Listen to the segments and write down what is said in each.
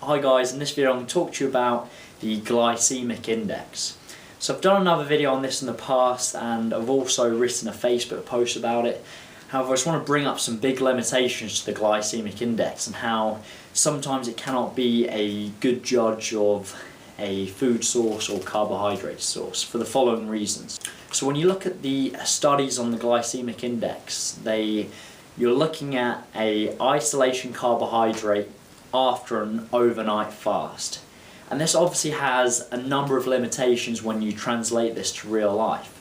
Hi guys, in this video I'm going to talk to you about the glycemic index. So I've done another video on this in the past and I've also written a Facebook post about it. However, I just want to bring up some big limitations to the glycemic index and how sometimes it cannot be a good judge of a food source or carbohydrate source for the following reasons. So when you look at the studies on the glycemic index, you're looking at a isolation carbohydrate after an overnight fast. And this obviously has a number of limitations when you translate this to real life.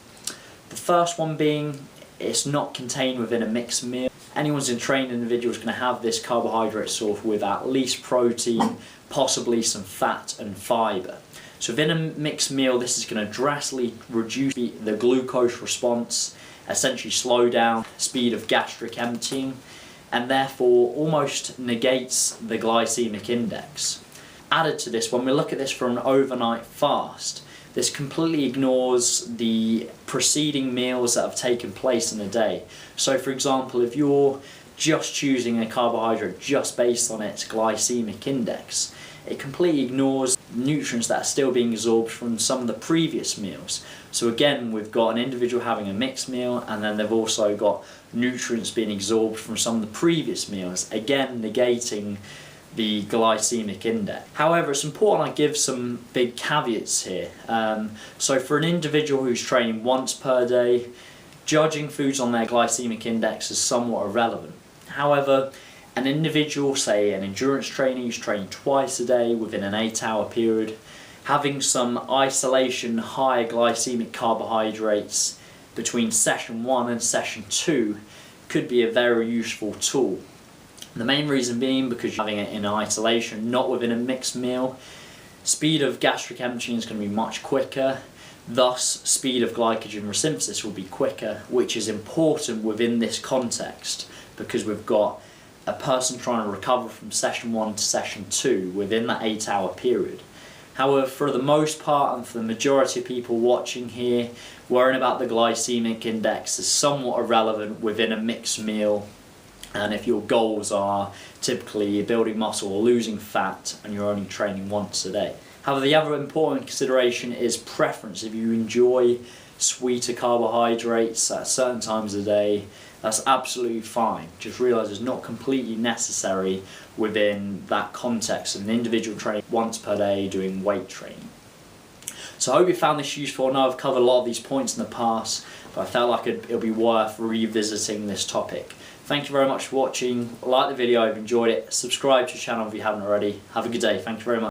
The first one being it's not contained within a mixed meal. Anyone's in trained individual is going to have this carbohydrate source with at least protein, possibly some fat and fibre. So within a mixed meal, this is going to drastically reduce the glucose response, essentially slow down the speed of gastric emptying, and therefore almost negates the glycemic index. Added to this, when we look at this for an overnight fast, this completely ignores the preceding meals that have taken place in a day. So for example, if you're just choosing a carbohydrate just based on its glycemic index, it completely ignores nutrients that are still being absorbed from some of the previous meals. So again, we've got an individual having a mixed meal and then they've also got nutrients being absorbed from some of the previous meals, again negating the glycemic index. However, it's important I give some big caveats here. So for an individual who's training once per day, judging foods on their glycemic index is somewhat irrelevant. However, an individual, say an endurance trainer who's training twice a day within an 8-hour period, having some isolation higher glycemic carbohydrates between session 1 and session 2 could be a very useful tool. The main reason being because you're having it in isolation, not within a mixed meal, speed of gastric emptying is going to be much quicker, thus speed of glycogen resynthesis will be quicker, which is important within this context because we've got a person trying to recover from session 1 to session 2 within that 8-hour period. However, for the most part and for the majority of people watching here, worrying about the glycemic index is somewhat irrelevant within a mixed meal. And if your goals are typically building muscle or losing fat and you're only training once a day. However, the other important consideration is preference. If you enjoy sweeter carbohydrates at certain times of the day, that's absolutely fine. Just realise it's not completely necessary within that context of an individual training once per day doing weight training. So I hope you found this useful. I know I've covered a lot of these points in the past, but I felt like it'll be worth revisiting this topic. Thank you very much for watching. Like the video if you enjoyed it. Subscribe to the channel if you haven't already. Have a good day. Thank you very much.